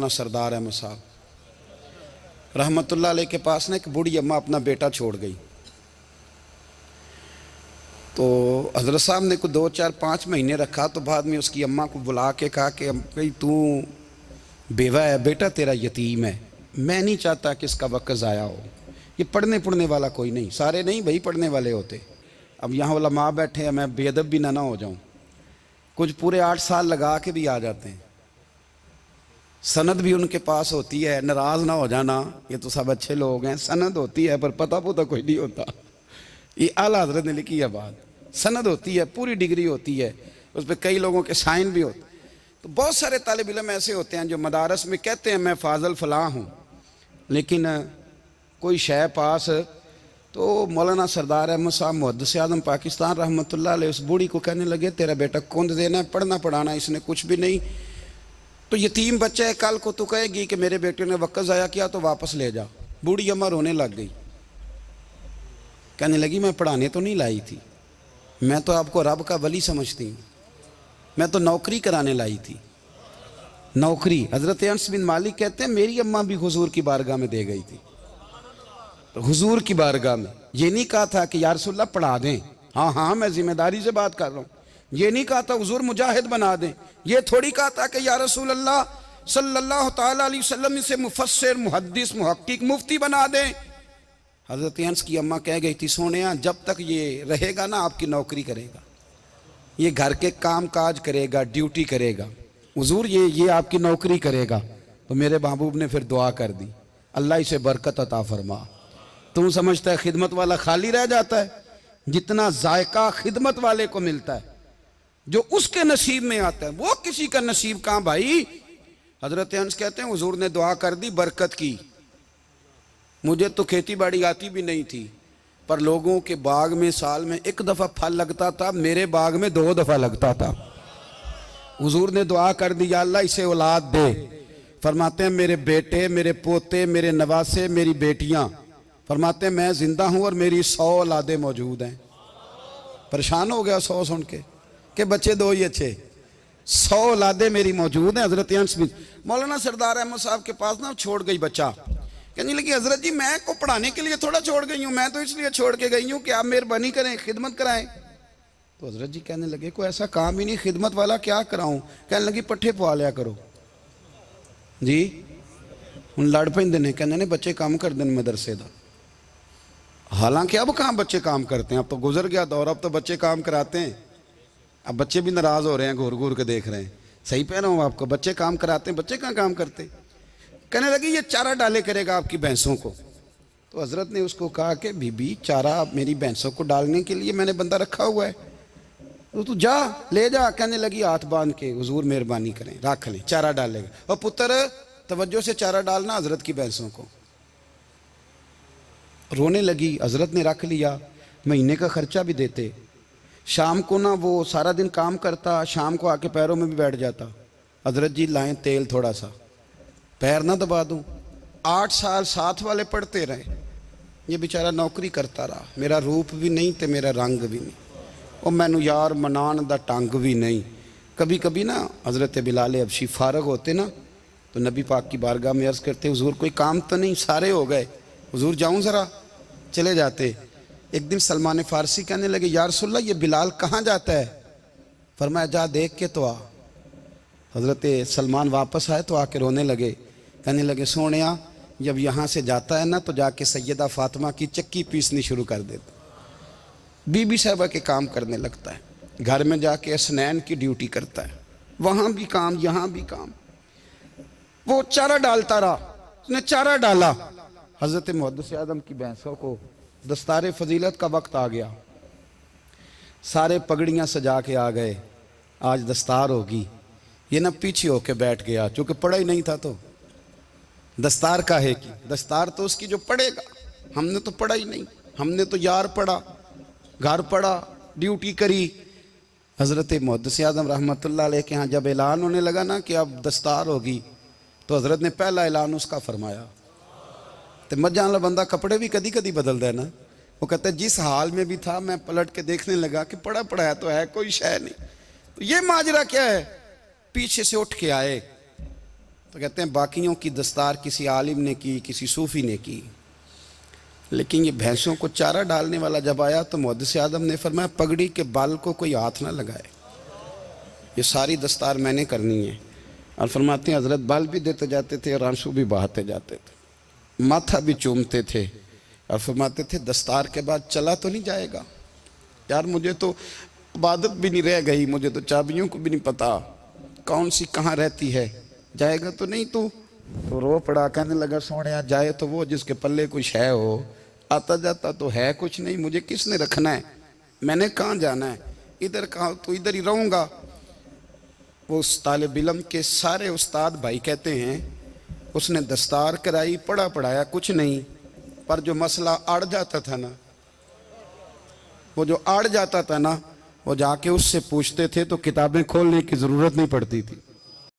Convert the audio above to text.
सरदार अहमद साहब रहमतुल्लाह अलैह के पास ना एक बूढ़ी अम्मा अपना बेटा छोड़ गई। तो हज़रत साहब ने को 2 4 5 महीने रखा। तो बाद में उसकी अम्मा को बुला के कहा कि भाई तू बेवा है, बेटा तेरा यतीम है, मैं नहीं चाहता कि इसका वक्त ज़ाया हो। ये पढ़ने वाला कोई नहीं, सारे नहीं भाई पढ़ने वाले होते। अब यहाँ उलमा बैठे हैं, मैं बेअदब भी ना हो जाऊँ। कुछ पूरे 8 साल लगा के भी आ जाते हैं, सनद भी उनके पास होती है। नाराज़ ना हो जाना, ये तो सब अच्छे लोग हैं। सनद होती है पर पता कोई नहीं होता। ये आला हज़रत ने लिखी है बात। सनद होती है, पूरी डिग्री होती है, उस पर कई लोगों के साइन भी होते। तो बहुत सारे तालिब इल्म ऐसे होते हैं जो मदारस में कहते हैं मैं फाजल फलां हूँ, लेकिन कोई शय पास। तो मौलाना सरदार अहमद साहब मुहद्दिस आज़म पाकिस्तान रहमतुल्लाह अलैह उस बूढ़ी को कहने लगे तेरा बेटा कुंद देना है, पढ़ना पढ़ाना इसने कुछ भी नहीं, तो यतीम बच्चा है, कल को तो कहेगी कि मेरे बेटे ने वक्त ज़ाया किया तो वापस ले जा। बूढ़ी अम्मा रोने लग गई, कहने लगी मैं पढ़ाने तो नहीं लाई थी, मैं तो आपको रब का वली समझती हूँ, मैं तो नौकरी कराने लाई थी। नौकरी हज़रत अनस बिन मालिक कहते हैं मेरी अम्मा भी हुजूर की बारगाह में दे गई थी। तो हुजूर की बारगाह में ये नहीं कहा था कि या रसूलल्लाह पढ़ा दें, हाँ हाँ मैं जिम्मेदारी से बात कर रहा हूँ। ये नहीं कहा था हुजूर मुजाहिद बना दें, ये थोड़ी कहा था कि या रसूल अल्लाह सल्लल्लाहु ताला अलैहि वसल्लम से मुफस्सिर मुहद्दिस मुहक्किक मुफ्ती बना दें। हज़रत अनस की अम्मा कह गई थी सोनिया जब तक ये रहेगा ना आपकी नौकरी करेगा, ये घर के काम काज करेगा, ड्यूटी करेगा, हुजूर ये आपकी नौकरी करेगा। तो मेरे महबूब ने फिर दुआ कर दी, अल्लाह इसे बरकत अता फरमा। तुम समझता है खिदमत वाला खाली रह जाता है? जितना जायका खिदमत वाले को मिलता है, जो उसके नसीब में आता है, वो किसी का नसीब कहाँ भाई। हजरत अनस कहते हैं हुजूर ने दुआ कर दी, बरकत की। मुझे तो खेती बाड़ी आती भी नहीं थी, पर लोगों के बाग में साल में 1 दफ़ा फल लगता था, मेरे बाग में 2 दफ़ा लगता था। हुजूर ने दुआ कर दी या अल्लाह इसे औलाद दे। फरमाते हैं मेरे बेटे, मेरे पोते, मेरे नवासे, मेरी बेटियां, फरमाते हैं मैं जिंदा हूं और मेरी 100 औलादे मौजूद हैं। परेशान हो गया 100 सुन के बच्चे 2 ही अच्छे, 100 औलादे मेरी मौजूद हैं। हजरत अनस बिन मौलाना सरदार अहमद साहब के पास ना छोड़ गई बच्चा, कहने लगी हजरत जी मैं को पढ़ाने के लिए थोड़ा छोड़ गई हूँ, मैं तो इसलिए छोड़ के गई हूँ कि आप मेहरबानी करें, खिदमत कराएं। तो हजरत जी कहने लगे कोई ऐसा काम ही नहीं, खिदमत वाला क्या कराऊं। कहने लगी पट्ठे पवा लिया करो जी। हूँ लड़ पेंदे ने, कहने ने बच्चे काम कर दें मदरसे का। हालांकि अब कहाँ बच्चे काम करते हैं, अब तो गुजर गया दौर, अब तो बच्चे काम कराते हैं। अब बच्चे भी नाराज हो रहे हैं, घूर घूर के देख रहे हैं। सही कह रहा हूँ आपको, बच्चे काम कराते हैं, बच्चे कहाँ काम करते। कहने लगी ये चारा डाले करेगा आपकी भैंसों को। तो हजरत ने उसको कहा कि बीबी चारा मेरी भैंसों को डालने के लिए मैंने बंदा रखा हुआ है, तो तू जा ले जा। कहने लगी हाथ बांध के हुजूर मेहरबानी करें रख लें, चारा डालेगा। और पुत्र तवज्जो से चारा डालना हजरत की भैंसों को। रोने लगी। हजरत ने रख लिया, महीने का खर्चा भी देते। शाम को ना वो सारा दिन काम करता, शाम को आके पैरों में भी बैठ जाता, हजरत जी लाएं तेल थोड़ा सा, पैर ना दबा दूं। 8 साल साथ वाले पढ़ते रहे, ये बेचारा नौकरी करता रहा। मेरा रूप भी नहीं तो मेरा रंग भी नहीं, और मैनू यार मनान दा टंग भी नहीं। कभी कभी ना हज़रत बिलाल हबशी फारग होते ना, तो नबी पाक की बारगाह में अर्ज़ करते हुजूर कोई काम तो नहीं, सारे हो गए, हुजूर जाऊँ ज़रा, चले जाते। एक दिन सलमान फ़ारसी कहने लगे या रसूलल्लाह ये बिलाल कहाँ जाता है। फरमाया जा देख के तो आ। हज़रत सलमान वापस आए तो आके रोने लगे, कहने लगे सोनिया जब यहाँ से जाता है ना तो जाके सैयदा फ़ातिमा की चक्की पीसनी शुरू कर देता, बीबी साहबा के काम करने लगता है, घर में जाके स्नैन की ड्यूटी करता है, वहाँ भी काम यहाँ भी काम। वो चारा डालता रहा, उसने चारा डाला। हज़रत मुहद्दिस आज़म की भैंसों को दस्तार फजीलत का वक्त आ गया, सारे पगड़ियाँ सजा के आ गए, आज दस्तार होगी। ये ना पीछे होके बैठ गया, चूँकि पढ़ा ही नहीं था तो दस्तार का है कि दस्तार तो उसकी जो पढ़ेगा, हमने तो पढ़ा ही नहीं, हमने तो यार पढ़ा, घर पढ़ा, ड्यूटी करी। हज़रत मुहद्दिस आज़म रहमतुल्लाह अलैह के यहाँ जब ऐलान होने लगा ना कि अब दस्तार होगी, तो हज़रत ने पहला ऐलान उसका फरमाया। तो मजा वाला बंदा कपड़े भी कदी कदी बदलता है ना, वो कहता है जिस हाल में भी था मैं पलट के देखने लगा कि पढ़ा पढ़ाया तो है, कोई शय नहीं। तो ये माजरा क्या है। पीछे से उठ के आए तो कहते हैं बाकियों की दस्तार किसी आलिम ने की, किसी सूफ़ी ने की, लेकिन ये भैंसों को चारा डालने वाला जब आया तो मुहद्दिस आदम ने फरमाया पगड़ी के बाल को कोई हाथ ना लगाए, ये सारी दस्तार मैंने करनी है। और फरमाते हैं हज़रत बाल भी देते जाते थे और आंसू भी बहाते जाते थे, माथा भी चूमते थे और फरमाते थे दस्तार के बाद चला तो नहीं जाएगा यार, मुझे तो इबादत भी नहीं रह गई, मुझे तो चाबियों को भी नहीं पता कौन सी कहाँ रहती है, जाएगा तो नहीं तू? तो रो पड़ा, कहने लगा सोने जाए तो वो जिसके पल्ले कुछ है हो, आता जाता तो है कुछ नहीं, मुझे किसने रखना है, मैंने कहाँ जाना है, इधर कहाँ तो इधर ही रहूँगा। वो उस तालिब इल्म के सारे उस्ताद भाई कहते हैं उसने दस्तार कराई, पढ़ा पढ़ाया कुछ नहीं, पर जो मसला अड़ जाता था ना, वो जो अड़ जाता था ना, वो जाके उससे पूछते थे तो किताबें खोलने की ज़रूरत नहीं पड़ती थी।